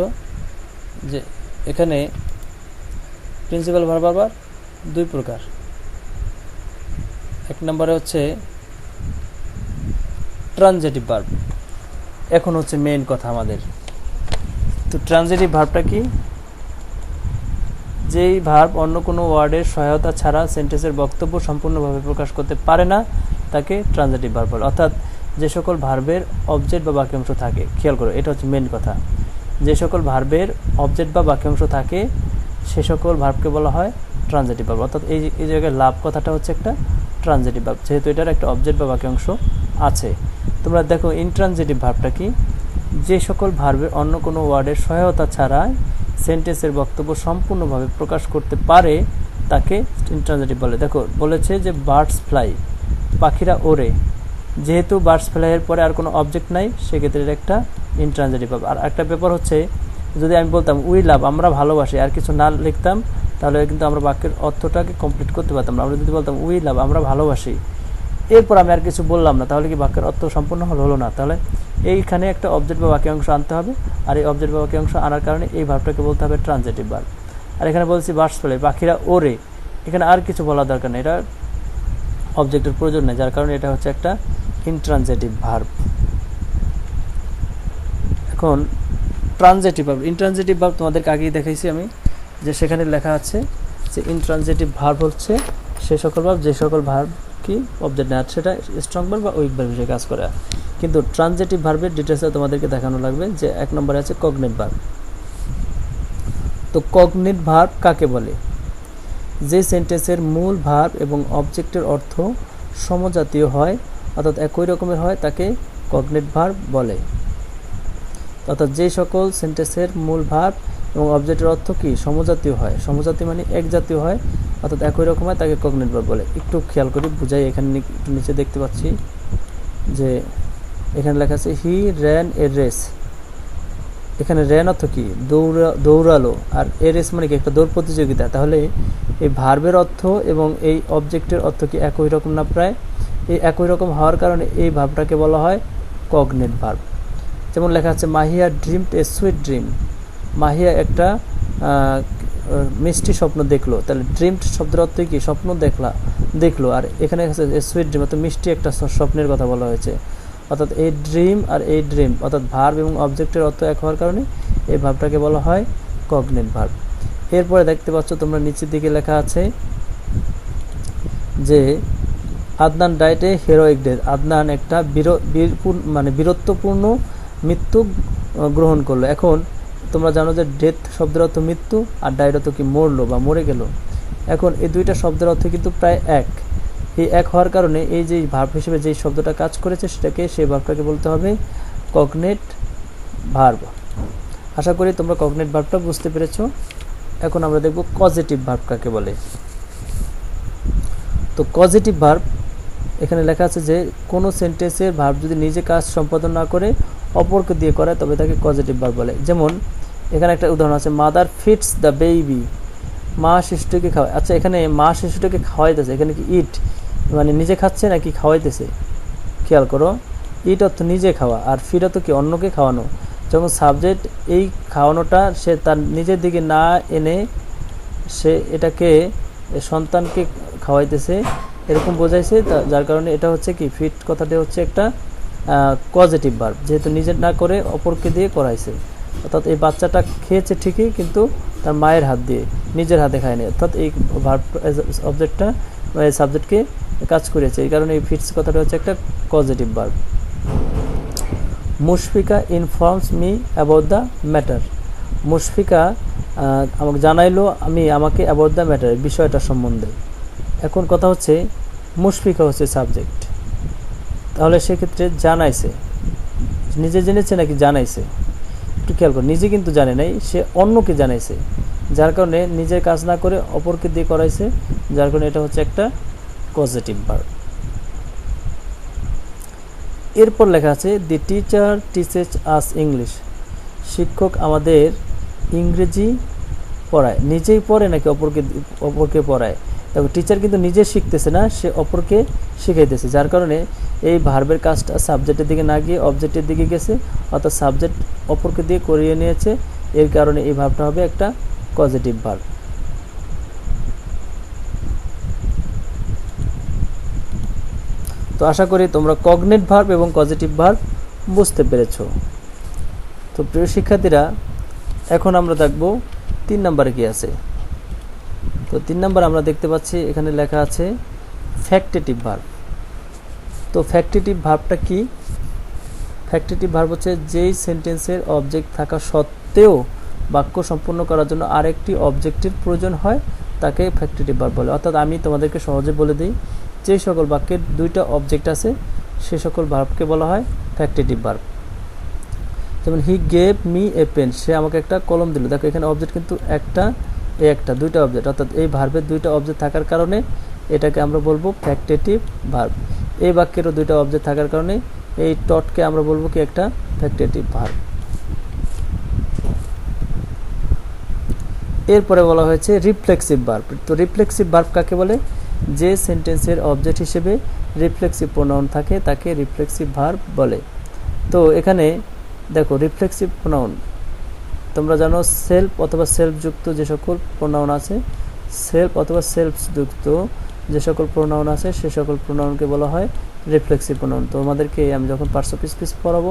Speaker 1: যে এখানে প্রিন্সিপাল ভার্ব আবার 2 প্রকার। এক নম্বরে হচ্ছে ট্রানজিটিভ ভার্ব। এখন হচ্ছে মেইন কথা আমাদের। তো ট্রানজিটিভ ভার্বটা কি? যেই ভার্ব অন্য কোনো ওয়ার্ডের সহায়তা ছাড়া সেন্টেন্সের বক্তব্য সম্পূর্ণভাবে প্রকাশ করতে পারে না তাকে ট্রানজিটিভ ভার্ব বলে। অর্থাৎ যে সকল ভার্বের অবজেক্ট বা বাক্যাংশ থাকে, খেয়াল করো এটা হচ্ছে মেইন কথা, যে সকল ভার্বের অবজেক্ট বা বাক্যাংশ থাকে সে সকল ভার্বকে বলা হয় ট্রানজিটিভ ভার্ব। অর্থাৎ এই জায়গায় লাভ কথাটা হচ্ছে একটা ট্রানজিটিভ ভার্ব, যেহেতু এটার একটা অবজেক্ট বা বাক্যাংশ আছে। তোমরা দেখো ইনট্রানজিটিভ ভার্বটা কি? যে সকল ভার্বের অন্য কোনো ওয়ার্ডের সহায়তা ছাড়া সেন্টেন্সের বক্তব্য সম্পূর্ণভাবে প্রকাশ করতে পারে তাকে ইনট্রানজিটিভ বলে। দেখো বলেছে যে বার্ডস ফ্লাই, পাখিরা ওড়ে, যেহেতু বার্ডস ফ্লাইয়ের পরে আর কোনো অবজেক্ট নাই সেক্ষেত্রে এটা একটা ইনট্রানজিটিভ ভার্ব। আর একটা ব্যাপার হচ্ছে যদি আমি বলতাম উই লাভ, আমরা ভালোবাসি, আর কিছু না লিখতাম তাহলে কিন্তু আমরা বাক্যের অর্থটাকে কমপ্লিট করতে পারতাম না। আমরা যদি বলতাম উই লাভ, আমরা ভালোবাসি, এরপর আমি আর কিছু বললাম না, তাহলে কি বাক্যের অর্থ সম্পূর্ণ হলো না? তাহলে এইখানে একটা অবজেক্ট বা বাক্যাংশ আনতে হবে, আর এই অবজেক্ট বা বাক্যাংশ আনার কারণে এই ভার্বটাকে বলতে হবে ট্রানজিটিভ ভার্ব। আর এখানে বলছি বার্ডস ফ্লাই, পাখিরা ওড়ে, এখানে আর কিছু বলার দরকার নেই, এটা অবজেক্টের প্রয়োজন নেই, যার কারণে এটা হচ্ছে একটা ইনট্রানজিটিভ ভার্ব। এখন ট্রানজিটিভ ভার্ব, ইনট্রানজিটিভ ভার্ব তোমাদেরকে আগেই দেখাইছি আমি, যে সেখানে লেখা আছে যে ইনট্রানজিটিভ ভার্ব হচ্ছে সে সকল ভার্ব যে সকল ভার্ব কি অবজেক্ট নেই, সেটা স্ট্রং ভার্ব বা উইক ভার্ব হিসেবে কাজ করে। কিন্তু ট্রানজিটিভ ভার্বের ডিটেলসে তোমাদেরকে দেখানো লাগবে। যে 1 নম্বরে আছে কগনিট ভার্ব। তো কগনিট ভার্ব কাকে বলে? যে সেন্টেন্সের মূল ভার্ব এবং অবজেক্টের অর্থ সমজাতীয় হয়, অর্থাৎ একই রকমের হয়, তাকে কগনিট ভার্ব বলে। অর্থাৎ যে সকল সেন্টেন্সের মূল ভার্ব এবং অবজেক্টের অর্থ কি সমজাতীয় হয়, সমজাতীয় মানে এক জাতীয় হয়, অর্থাৎ একই রকম হয়, তাকে কগনিট ভার্ব বলে। একটু খেয়াল করি বুঝাই। এখানে নিচে দেখতে পাচ্ছি যে এখানে লেখা আছে হি র্যান এ রেস। এখানে র্যান অর্থ কি দৌড়ালো, আর এ রেস মানে কি একটা দৌড় প্রতিযোগিতা। তাহলে এই ভার্বের অর্থ এবং এই অবজেক্টের অর্থ কি একই রকম না? প্রায় এই একই রকম হওয়ার কারণে এই ভার্বটাকে বলা হয় কগনিট ভার্ব। যেমন লেখা আছে Mahiya dreamed a sweet dream, Mahiya একটা মিষ্টি স্বপ্ন দেখলো। তাহলে ড্রিমড শব্দের অর্থ কি? স্বপ্ন দেখলো। আর এখানে সুইট ড্রিম অর্থাৎ মিষ্টি একটা স্বপ্নের কথা বলা হয়েছে। অর্থাৎ এই ড্রিম আর এই ড্রিম অর্থাৎ ভার্ব এবং অবজেক্টের অর্থ এক হওয়ার কারণে এই ভার্বটাকে বলা হয় কগনিট ভার্ব। এরপরে দেখতে পাচ্ছ তোমরা নিচের দিকে লেখা আছে যে আদনান ডাইড এ হেরোইক ডেথ। আদনান একটা বীরত্বপূর্ণ মৃত্যু গ্রহণ করলো। এখন তোমরা জানো যে ডেথ শব্দের অর্থ মৃত্যু, আর ডাইড অর্থ কি মরলো বা মরে গেল। এখন এই দুইটা শব্দের অর্থ কিন্তু প্রায় এক। এই এক হওয়ার কারণে এই যে ভার্ব হিসেবে যে শব্দটা কাজ করেছে সেটাকে সেই ভার্বটাকে বলতে হবে কগনিট ভার্ব। আশা করি তোমরা কগনিট ভার্বটা বুঝতে পেরেছো। এখন আমরা দেখব কজেটিভ ভার্ব কাকে বলে। তো কজেটিভ ভার্ব এখানে লেখা আছে যে কোনো সেন্টেন্সের ভার্ব যদি নিজে কাজ সম্পাদন না করে অপরকে দিয়ে করায় তবে তাকে কজেটিভ ভার্ব বলে। যেমন এখানে একটা উদাহরণ আছে, মাদার ফিডস দ্য বেবি, মা শিশুটিকে খাওয়ায়। আচ্ছা, এখানে মা শিশুটিকে খাওয়াইতেছে, এখানে কি ইট মানে নিজে খাচ্ছে নাকি খাওয়াইতেছে? খেয়াল করো, ইট অর্থ নিজে খাওয়া, আর ফিড অর্থ কি অন্যকে খাওয়ানো। যখন সাবজেক্ট এই খাওয়ানোটা সে তার নিজের দিকে না এনে সে এটাকে সন্তানকে খাওয়াইতেছে এরকম বোঝাইছে, যার কারণে এটা হচ্ছে কি ফিড কথাটা হচ্ছে একটা পজিটিভ ভার্ব, যেহেতু নিজে না করে অপরকে দিয়ে করাইছে। অর্থাৎ এই বাচ্চাটা খেয়েছে ঠিকই, কিন্তু তার মায়ের হাত দিয়ে, নিজের হাতে খায়নি। অর্থাৎ এই ভার্ব অবজেক্টটা সাবজেক্টকে কাজ করেছে, এই কারণে এই ফিটস কথাটা হচ্ছে একটা positive verb. Mushfika informs me about the matter. Mushfika আমাকে জানাইলো আমাকে অ্যাবাউট দ্য ম্যাটার, বিষয়টা সম্বন্ধে। এখন কথা হচ্ছে মুশফিকা হচ্ছে সাবজেক্ট, তাহলে সেক্ষেত্রে জানাইছে, নিজে জেনেছে নাকি জানাইছে? একটু খেয়াল করো, নিজে কিন্তু জানে নাই, সে অন্যকে জানাইছে, যার কারণে নিজের কাজ না করে অপরকে দিয়ে করাইছে, যার কারণে এটা হচ্ছে একটা পজিটিভ ভার্ব। এরপর লেখা আছে the teacher teaches us English. শিক্ষক আমাদের ইংরেজি পড়ায়। নিজেই পড়ে নাকি অপরকে পড়ায়? দেখো, টিচার কিন্তু নিজে শিখতেছে না, সে অপরকে শিখাইতেছে, যার কারণে এই ভার্বের কাজটা সাবজেক্টের দিকে না গিয়ে অবজেক্টের দিকে গেছে, অর্থাৎ সাবজেক্ট অপরকে দিয়ে করিয়ে নিয়েছে, এর কারণে এই ভার্বটা হবে একটা পজিটিভ ভার্ব। তো আশা করি তোমরা কগনেট ভার্ব এবং পজিটিভ ভার্ব বুঝতে পেরেছো। তো প্রিয় শিক্ষার্থীরা, এখন আমরা দেখব 3 নম্বরে কি আছে। তো 3 নম্বর আমরা দেখতে পাচ্ছি এখানে লেখা আছে ফ্যাক্টেটিভ ভার্ব। তো ফ্যাক্টেটিভ ভার্বটা কি? ফ্যাক্টেটিভ ভার্ব হচ্ছে যেই সেন্টেন্সের অবজেক্ট থাকা সত্ত্বেও বাক্য সম্পূর্ণ করার জন্য আরেকটি অবজেক্টের প্রয়োজন হয়, তাকে ফ্যাক্টেটিভ ভার্ব বলে। অর্থাৎ আমি তোমাদেরকে সহজে বলে দিই, যে সকল বাক্যের 2টা অবজেক্ট আছে সে সকল ভার্বকে বলা হয় ফ্যাক্টেটিভ ভার্ব। যেমন he gave me a pen, সে আমাকে একটা কলম দিল। দেখো, এখানে অবজেক্ট কিন্তু একটা 2টা অবজেক্ট, অর্থাৎ এই ভার্বের 2টা অবজেক্ট থাকার কারণে এটাকে আমরা বলবো ফ্যাক্টেটিভ ভার্ব। এই বাক্যেরও 2টা অবজেক্ট থাকার কারণে এই টটকে আমরা বলবো কি একটা ফ্যাক্টেটিভ ভার্ব। এরপরে বলা হয়েছে রিফ্লেক্সিভ ভার্ব। তো রিফ্লেক্সিভ ভার্ব কাকে বলে? যে সেন্টেন্সের অবজেক্ট হিসেবে রিফ্লেক্সিভ প্রোনাউন থাকে তাকে রিফ্লেক্সিভ ভার্ব বলে। তো এখানে দেখো, রিফ্লেক্সিভ প্রোনাউন তোমরা জানো সেলফ অথবা সেলফ যুক্ত যে সকল প্রোনাউন আছে, সেলফ অথবা সেলফ যুক্ত যে সকল প্রোনাউন আছে সে সকল প্রোনাউনকে বলা হয় রিফ্লেক্সিভ প্রোনাউন। তোমাদেরকে আমি যখন পার্টস অফ স্পিচ পড়াবো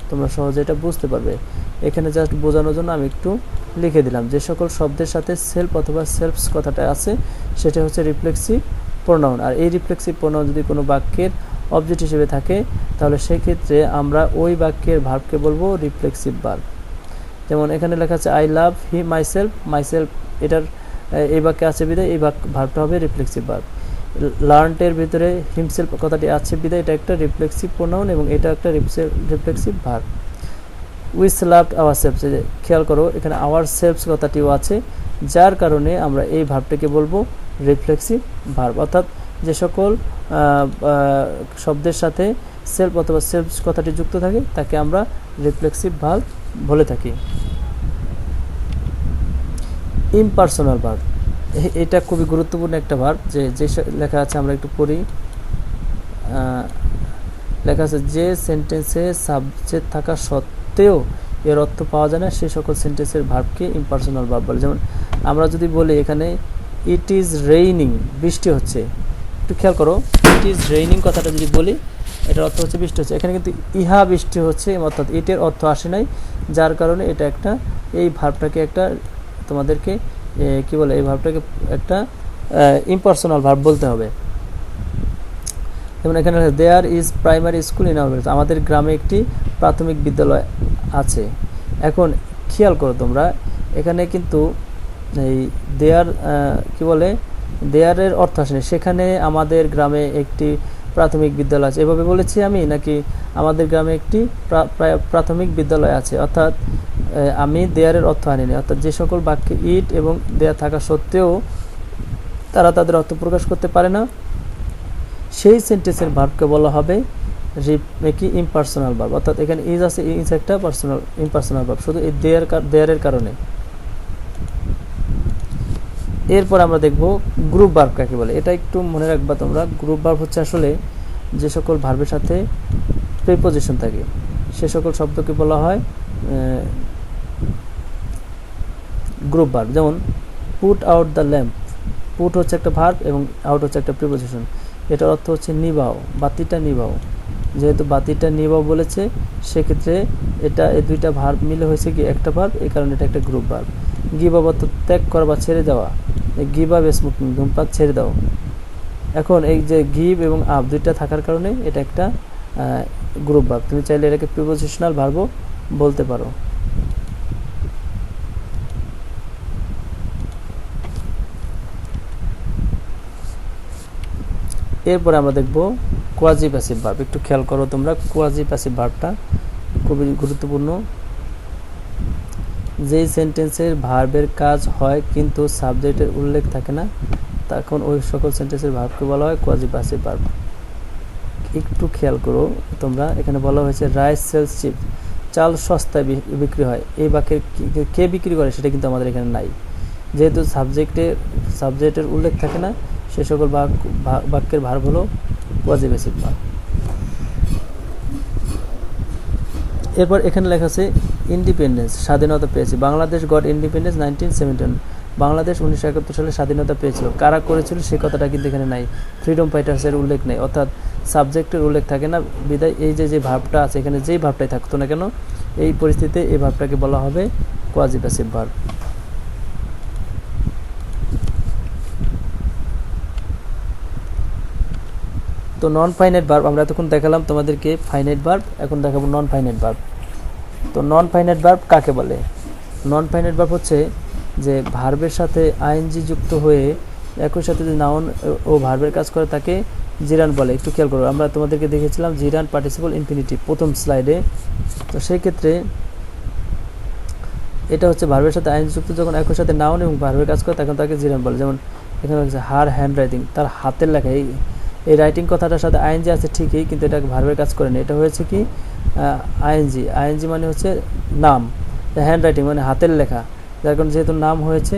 Speaker 1: তোমরা সহজে এটা বুঝতে পারবে। এখানে জাস্ট বোঝানোর জন্য আমি একটু লিখে দিলাম, যে সকল শব্দের সাথে সেলফ অথবা সেলফস কথাটা আছে সেটা হচ্ছে রিফ্লেক্সিভ প্রোনাউন। আর এই রিফ্লেক্সিভ প্রোনাউন যদি কোনো বাক্যের অবজেক্ট হিসেবে থাকে তাহলে সেক্ষেত্রে আমরা ওই বাক্যের ভার্বকে বলবো রিফ্লেক্সিভ ভার্ব। যেমন এখানে লেখা আছে I love he myself, myself এটার এই বাক্যে আছে বিদায় এই ভার্বটা হবে রিফ্লেক্সিভ ভার্ব। লার্নটের ভিতরে হিমসেলফ কথাটি আছে বিদায় এটা একটা রিফ্লেক্সিভ প্রোনাউন এবং এটা একটা reflexive verb. We loved ourselves, খেয়াল করো এখানে আওয়ার সেলফস কথাটিও আছে, যার কারণে আমরা এই ভার্বটাকে বলবো রিফ্লেক্সিভ ভার্ব। অর্থাৎ যে সকল শব্দের সাথে সেলফ অথবা সেলফস কথাটি যুক্ত থাকে তাকে আমরা রিফ্লেক্সিভ ভার্ব বলে থাকি। ইমপার্সোনাল ভার্ব, এটা খুবই গুরুত্বপূর্ণ একটা ভার্ব। যে লেখা আছে আমরা একটু পড়ি, লেখা আছে যে সেন্টেন্সে সাবজেক্ট থাকা সত্ত্বেও এর অর্থ পাওয়া যায় না সে সকল সেন্টেন্সের ভার্বকে ইমপার্সোনাল ভার্ব বলে। যেমন আমরা যদি বলি এখানে ইট ইজ রেইনিং, বৃষ্টি হচ্ছে, একটু খেয়াল করো, ইট ইজ রেইনিং কথাটা যদি বলি এটার অর্থ হচ্ছে বৃষ্টি হচ্ছে। এখানে কিন্তু ইহা বৃষ্টি হচ্ছে, অর্থাৎ ইটের অর্থ আসে নাই, যার কারণে এটা একটা এই ভার্বটাকে একটা তোমাদেরকে কি বলে এই ভার্বটাকে একটা ইমপার্সোনাল ভার্ব বলতে হবে। যেমন এখানে there is primary school in our village, আমাদের গ্রামে একটি প্রাথমিক বিদ্যালয় আছে। এখন খেয়াল করো তোমরা, এখানে কিন্তু এই দেয়ার কি বলে দেয়ারের অর্থ আসেনি, সেখানে আমাদের গ্রামে একটি প্রাথমিক বিদ্যালয় আছে এভাবে বলেছি আমি, নাকি আমাদের গ্রামে একটি প্রাথমিক বিদ্যালয় আছে। অর্থাৎ আমি দেয়ারের অর্থ আনিনি। অর্থাৎ যে সকল বাক্যে ইট এবং দেয়ার থাকা সত্ত্বেও তারা তাদের অর্থ প্রকাশ করতে পারে না সেই সেন্টেন্সের ভার্বকে বলা হবে কি ইমপার্সোনাল ভার্ব, অর্থাৎ এখানে ইজ আছে, ইজ একটা ইমপার্সোনাল ভার্ব শুধু এই দেয়ারের কারণে। এরপর আমরা দেখব গ্রুপ ভার্ব কাকে বলে। এটা একটু মনে রাখবা তোমরা। গ্রুপ ভার্ব হচ্ছে আসলে যে সকল ভার্বের সাথে প্রিপোজিশন থাকে সে সকল শব্দকে বলা হয় গ্রুপ ভার্ব। যেমন put out the lamp, put হচ্ছে একটা ভার্ব এবং আউট হচ্ছে একটা প্রিপোজিশন। এটার অর্থ হচ্ছে নিভাও, বাতিটা নিভাও। যেহেতু বাতিটা নিভাও বলেছে সেক্ষেত্রে এটা এই দুইটা ভার্ব মিলে হয়েছে কি একটা ভার্ব, এই কারণে এটা একটা গ্রুপ ভার্ব। গিভ আপ অর্থ ত্যাগ করা বা ছেড়ে দেওয়া, গিভ আপ স্মোকিং ধূমপান ছেড়ে দাও। এখন এই যে গিভ এবং আপ দুইটা থাকার কারণে এটা একটা গ্রুপ ভার্ব। তুমি চাইলে এটাকে প্রিপোজিশনাল ভার্বও বলতে পারো। এরপরে আমরা দেখব কোয়াজি প্যাসিভ ভার্ব। একটু খেয়াল করো তোমরা, কোয়াজি প্যাসিভ ভার্বটা খুবই গুরুত্বপূর্ণ। যেই সেন্টেন্সের ভার্বের কাজ হয় কিন্তু সাবজেক্টের উল্লেখ থাকে না, তখন ওই সকল সেন্টেন্সের ভার্বকে বলা হয় কোয়াজি প্যাসিভ ভার্ব। একটু খেয়াল করো তোমরা, এখানে বলা হয়েছে রাইস সেলস চিপ, চাল সস্তায় বিক্রি হয়। এই বাক্যের কে বিক্রি করে সেটা কিন্তু আমাদের এখানে নাই। যেহেতু সাবজেক্টের উল্লেখ থাকে না, সে সকল বাক্যের ভার্ব হলো কোয়াজি প্যাসিভ ভার্ব। এরপর এখানে লেখা আছে ইন্ডিপেন্ডেন্স, স্বাধীনতা পেয়েছে। বাংলাদেশ গট ইন্ডিপেন্ডেন্স 1971, বাংলাদেশ 1971 সালে স্বাধীনতা পেয়েছিল। কারা করেছিল সে কথাটা কিন্তু এখানে নাই, ফ্রিডম ফাইটার্সের উল্লেখ নেই, অর্থাৎ সাবজেক্টের উল্লেখ থাকে না বিদায় এই যে ভার্বটা আছে এখানে যেই ভার্বটাই থাকতো না কেন এই পরিস্থিতিতে এই ভার্বটাকে বলা হবে কোয়াজি প্যাসিভ ভার্ব। তো নন ফাইনাইট ভার্ব আমরা এতক্ষণ দেখালাম তোমাদেরকে ফাইনাইট ভার্ব, এখন দেখাবো নন ফাইনাইট ভার্ব। তো নন ফাইনাইট ভার্ব কাকে বলে? নন ফাইনাইট ভার্ব হচ্ছে যে ভার্বের সাথে আইএনজি যুক্ত হয়ে একই সাথে যে নাউন ও ভার্বের কাজ করে তাকে জিরান বলে। একটু খেয়াল করো, আমরা তোমাদেরকে দেখেছিলাম জিরান পার্টিসিপল ইনফিনিটিভ প্রথম স্লাইডে। তো সেই ক্ষেত্রে এটা হচ্ছে ভার্বের সাথে আইএনজি যুক্ত যখন একই সাথে নাউন এবং ভার্বের কাজ করে তখন তাকে জিরান বলে। যেমন এখানে হচ্ছে হার হ্যান্ড রাইটিং, তার হাতের লেখা। এই রাইটিং কথাটার সাথে আইএনজি আছে ঠিকই, কিন্তু এটা ভার্বের কাজ করে না, এটা হয়েছে কি আইএনজি মানে হচ্ছে নাম, হ্যান্ড রাইটিং মানে হাতের লেখা, যার কারণে যেহেতু নাম হয়েছে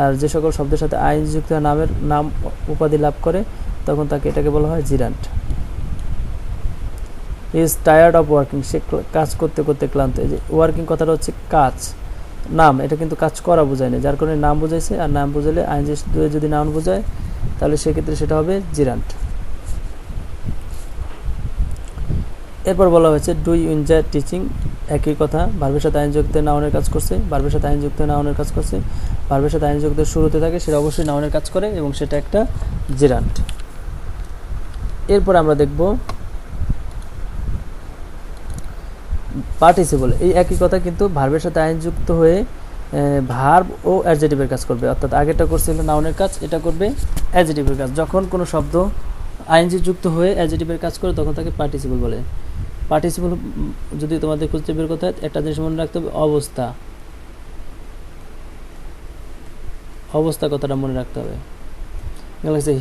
Speaker 1: আর যে সকল শব্দের সাথে আইএনজি যুক্ত নামের নাম উপাধি লাভ করে তখন তাকে এটাকে বলা হয় gerund. Is tired of working, সে কাজ করতে করতে ক্লান্ত। এই যে ওয়ার্কিং কথাটা হচ্ছে কাজ, নাম, এটা কিন্তু কাজ করা বোঝায় না, যার কারণে নাম বোঝাইছে। আর নাম বোঝালে আইএনজি যদি নাউন বোঝায় তাহলে সেক্ষেত্রে সেটা হবে জিরান্ট। এরপর বলা হয়েছে ডু ইউ এনজয় টিচিং, একই কথা, ভার্বের সাথে আইন যুক্ত নাউনের কাজ করছে, ভার্বের সাথে আইন যুক্ত নাউনের কাজ করছে, ভার্বের সাথে আইন যুক্ত শুরুতে থাকে সেটা অবশ্যই নাউনের কাজ করে এবং সেটা একটা জিরান্ট। এরপর আমরা দেখব পার্টিসিপল। এই একই কথা কিন্তু ভার্বের সাথে আইন যুক্ত হয়ে ভার্ব ও অ্যাডজেটিভের কাজ করবে, অর্থাৎ আগেটা করছিল নাউনের কাজ, এটা করবে অ্যাডজেটিভের কাজ। যখন কোনো শব্দ আইএনজি যুক্ত হয়ে অ্যাডজেটিভের কাজ করে তখন তাকে পার্টিসিপল বলে। পার্টিসিপল যদি তোমাদের খুঁজতে বের করতে হয় একটা জিনিস মনে রাখতে হবে, অবস্থা, অবস্থা কথাটা মনে রাখতে হবে।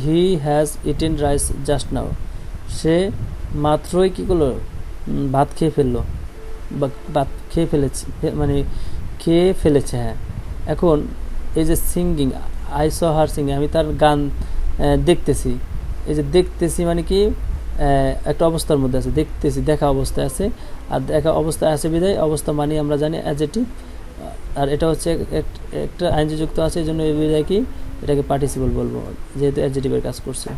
Speaker 1: He has eaten rice just now, সে মাত্রই কী করলো, ভাত খেয়ে ফেললো বা ভাত খেয়ে ফেলেছে, মানে খেয়ে ফেলেছে। হ্যাঁ, এখন এই যে singing, I saw her singing, আমি তার গান দেখতেছি। এই যে দেখতেছি মানে কি একটা অবস্থার মধ্যে আছে, দেখতেছি দেখা অবস্থায় আছে, আর দেখা অবস্থায় আছে বিধায় অবস্থা মানে আমরা জানি অ্যাডজেক্টিভ, আর এটা হচ্ছে একটা আইনজি যুক্ত আছে এই জন্য এই বিধায় কি এটাকে পার্টিসিপল বলবো যেহেতু অ্যাডজেক্টিভের কাজ করছে।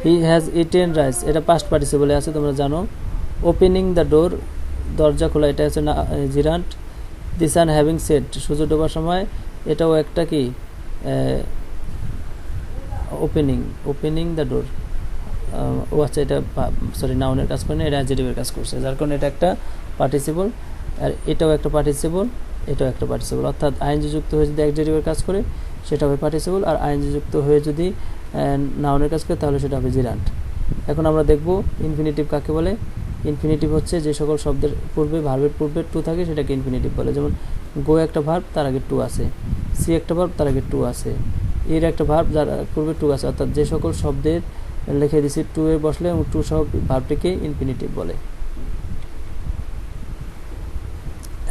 Speaker 1: হি হ্যাজ ইটেন রাইস, এটা পাস্ট পার্টিসিপলে আছে তোমরা জানো। ওপেনিং দ্য ডোর, দরজা খোলা, এটা হচ্ছে জিরান্ট। দি সান হ্যাভিং সেট, সূর্য ডোবার সময়, এটাও একটা কি ওপেনিং দ্য ডোর। ও আচ্ছা, এটা সরি নাউনের কাজ করে না, এটা অ্যাডজেক্টিভের কাজ করছে, যার কারণে এটা একটা পার্টিসিপল। আর এটাও একটা পার্টিসিপল, এটাও একটা পার্টিসিপল, অর্থাৎ আইএনজি যুক্ত হয়ে যদি অ্যাডজেক্টিভের কাজ করে সেটা হবে পার্টিসিপল, আর আইএনজি যুক্ত হয়ে যদি নাউনের কাজ করে তাহলে সেটা হবে জিরান্ট। এখন আমরা দেখব ইনফিনিটিভ কাকে বলে। ইনফিনিটিভ হচ্ছে যে সকল শব্দের পূর্বে ভার্বের পূর্বে টু থাকে সেটাকে ইনফিনিটিভ বলে। যেমন গো একটা ভার্ব, তার আগে টু আছে, সি একটা ভার্ব, তার আগে টু আছে, এর একটা ভার্ব যার পূর্বে টু আছে, অর্থাৎ যে সকল শব্দের লিখে দিছি টু এ বসলে এবং টু সহ ভার্বটিকে ইনফিনিটিভ বলে।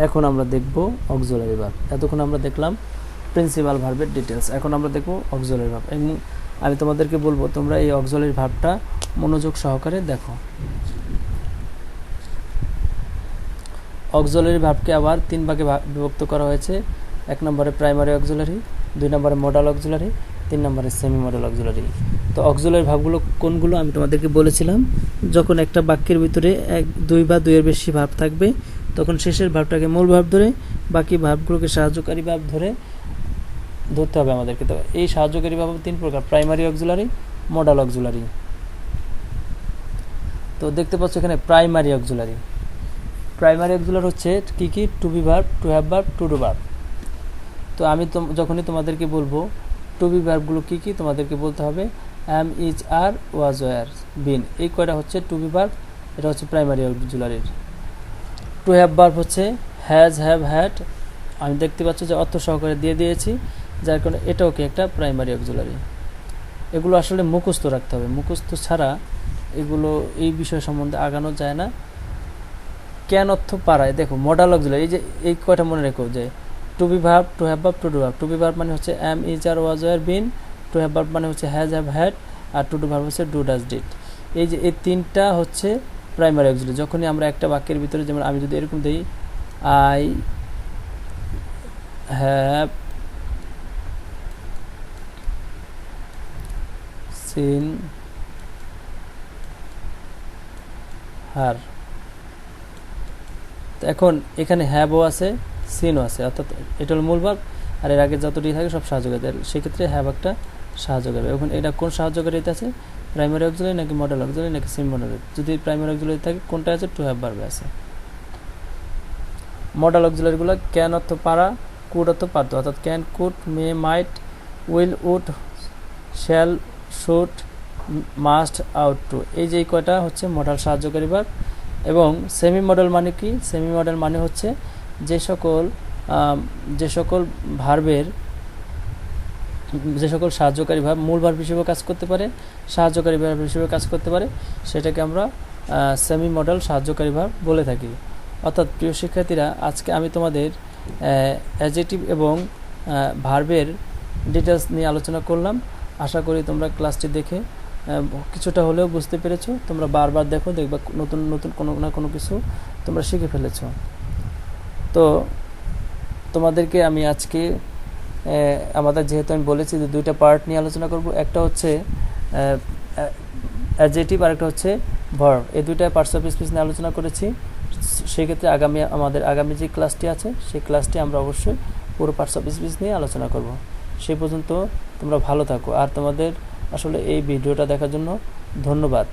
Speaker 1: এখন আমরা দেখব অক্সিলারি ভার্ব। এতক্ষণ আমরা দেখলাম প্রিন্সিপাল ভার্বের ডিটেলস, এখন আমরা দেখব অক্সিলারি ভার্ব এবং আমি তোমাদেরকে বলবো তোমরা এই অক্সিলারি ভার্বটা মনোযোগ সহকারে দেখো। অক্সিলারি ভার্বকে আবার 3 ভাগে বিভক্ত করা হয়েছে। 1 নম্বরে প্রাইমারি অক্সিলারি, 2 নম্বরে মডাল অক্সিলারি, 3 নম্বরে সেমি মডাল অক্সিলারি। তো অক্সিলারি ভার্বগুলো কোনগুলো আমি তোমাদেরকে বলেছিলাম, যখন একটা বাক্যের ভিতরে 2 বা 2 এর বেশি ভার্ব থাকবে তখন শেষের ভার্বটাকে মূল ভার্ব ধরে বাকি ভার্বগুলোকে সাহায্যকারী ভার্ব ধরতে হবে আমাদেরকে। তো এই সাহায্যকারী ভার্ব 3 প্রকার, প্রাইমারি অক্সিলারি, মডাল অক্সিলারি। তো দেখতে পাচ্ছ এখানে প্রাইমারি অক্সিলারি। প্রাইমারি অক্সিলারি হচ্ছে কি কি, to be verb, to have verb, to do verb. তো আমি যখনই তোমাদেরকে বলবো টু বি ভার্বগুলো কি কি, তোমাদেরকে বলতে হবে অ্যাম, ইজ, আর, ওয়াজ, ওয়্যার, বিন। এই কয়টা হচ্ছে টু বি ভার্ব, এটা হচ্ছে প্রাইমারি অক্সিলারির। টু হ্যাভ ভার্ব হচ্ছে হ্যাজ, হ্যাভ, হ্যাড। আমি দেখতে পাচ্ছ যে অর্থ সহকারে দিয়ে দিয়েছি, যার কারণে এটাও কি একটা প্রাইমারি অক্সিলারি। এগুলো আসলে মুখস্থ রাখতে হবে, মুখস্থ ছাড়া এগুলো এই বিষয় সম্বন্ধে আগানো যায় না। কেন অর্থ পারায় দেখো মডাল অক্সিলারি, এই যে এই কয়টা মনে রেখো যে to be verb, to have verb, to do verb. To be verb মানে হচ্ছে am, is, are, was, were, been. To have verb মানে হচ্ছে হ্যাজ, হ্যাভ, হ্যাড। আর টু ডু ভার্ব হচ্ছে ডু, ডাজ, ডিড। এই যে এই 3টা হচ্ছে প্রাইমারি অক্সিলারি। যখনই আমরা একটা বাক্যের ভিতরে, যেমন আমি যদি এরকম দিই আই হ্যাভ সিন হার, তো এখন এখানে হ্যাভও আছে, সিনও আছে, অর্থাৎ এটা হলো মূল ভার্ব আর এর আগে যতটি থাকে সব সাহায্যকারী। সেক্ষেত্রে হ্যাভ একটা সাহায্যকারী। এখন এটা কোন সাহায্যকারীতে আছে, প্রাইমারি অক্সিলারি নাকি মডাল অক্সিলারি নাকি সেমি মডাল? যদি প্রাইমারি অক্সিলারি থাকে কোনটা আছে, টু হ্যাভ ভার্বে আছে। মডাল অক্সিলারিগুলো ক্যান অর্থ পারা, কুড অর্থ পারত, অর্থাৎ can, could, may, might, will, would, shall, should, must, ought to. এই যে কয়টা হচ্ছে মডাল সাহায্যকারী ভার্ব। এবং সেমি মডেল মানে কি, সেমি মডেল মানে হচ্ছে যে সকল ভার্বের, যে সকল সাহায্যকারী ভার্ব মূল ভার্ব হিসেবে কাজ করতে পারে, সাহায্যকারী ভার্ব হিসেবে কাজ করতে পারে, সেটাকে আমরা সেমি মডেল সাহায্যকারী ভার্ব বলে থাকি। অর্থাৎ প্রিয় শিক্ষার্থীরা, আজকে আমি তোমাদের অ্যাডজেক্টিভ এবং ভার্বের ডিটেলস নিয়ে আলোচনা করলাম। আশা করি তোমরা ক্লাসটি দেখে কিছুটা হলেও বুঝতে পেরেছো। তোমরা বারবার দেখো, দেখবা নতুন নতুন কোনো না কোনো কিছু তোমরা শিখে ফেলেছো। তো তোমাদেরকে আমি আজকে আমাদের যেহেতু আমি বলেছি যে 2টা পার্ট নিয়ে আলোচনা করব, একটা হচ্ছে অ্যাডজেক্টিভ আর একটা হচ্ছে ভার্ব। এই 2টা পার্টস অফ স্পিচ নিয়ে আলোচনা করেছি। সেক্ষেত্রে আমাদের আগামী যে ক্লাসটি আছে সেই ক্লাসটি আমরা অবশ্যই পুরো পার্টস অফ স্পিচ নিয়ে আলোচনা করব। সেই পর্যন্ত তোমরা ভালো থাকো। আর তোমাদের আসলে এই ভিডিওটা দেখার জন্য ধন্যবাদ।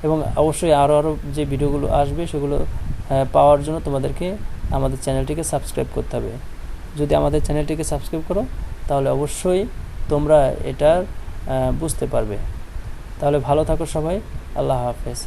Speaker 1: এবং অবশ্যই আরও যে ভিডিওগুলো আসবে সেগুলো পাওয়ার জন্য তোমাদেরকে আমাদের চ্যানেলটিকে সাবস্ক্রাইব করতে হবে। যদি আমাদের চ্যানেলটিকে সাবস্ক্রাইব করো তাহলে অবশ্যই তোমরা এটা বুঝতে পারবে। তাহলে ভালো থাকো সবাই। আল্লাহ হাফেজ।